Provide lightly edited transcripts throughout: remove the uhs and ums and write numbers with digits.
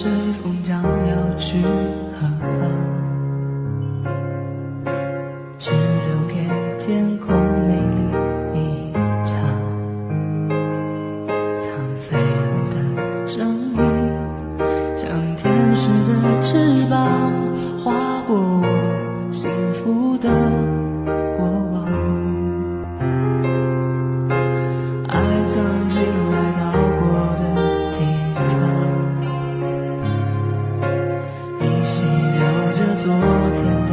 随风将要去何方，只留给天空美丽一场。苍飞的声音像天使的翅膀，划过我幸福的过往。爱曾经来到过的地方，依稀留着昨天的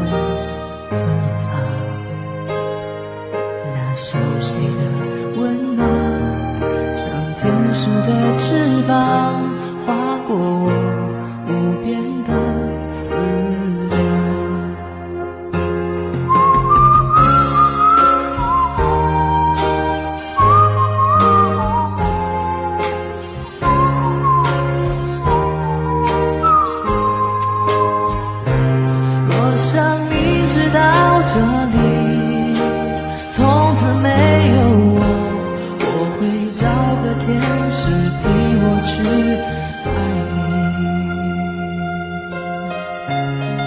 芬芳。那熟悉的温暖像天使的翅膀，划过我无边的思量。若想你知道这里从此没有我，我会找个天使替我去爱你。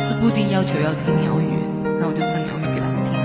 是布丁要求要听鸟语，那我就唱鸟语给他们听啊。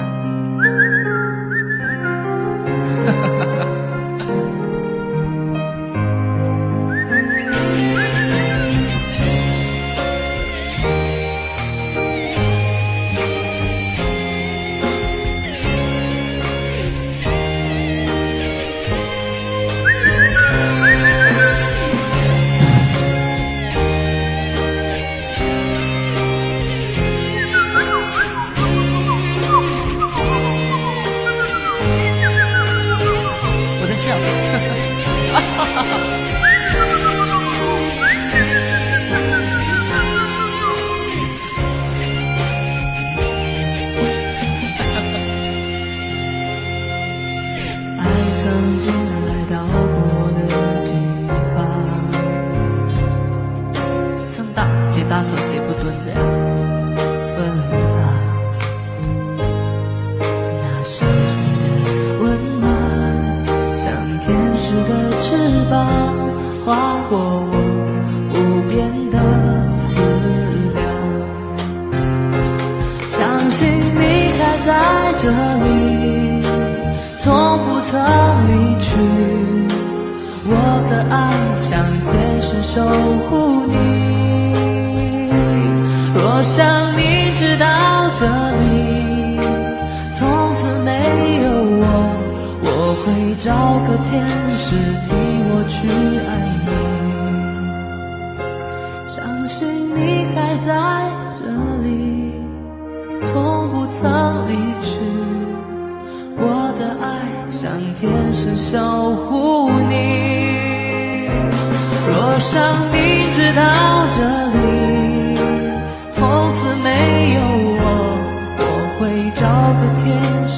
笑，爱曾经来到过的地方，唱大姐大手谁不蹲这样芬芳。那熟悉的温暖像天使的翅膀，划过我无边的思量。相信你还在这里，从不曾离去。我的爱像天使守护你。若想你知道这里从此没有我，我会找个天使替我去爱你。相信你还在这里，从不曾离去。我的爱像天使守护你。若想你知道这里从此没有我，我会找个天使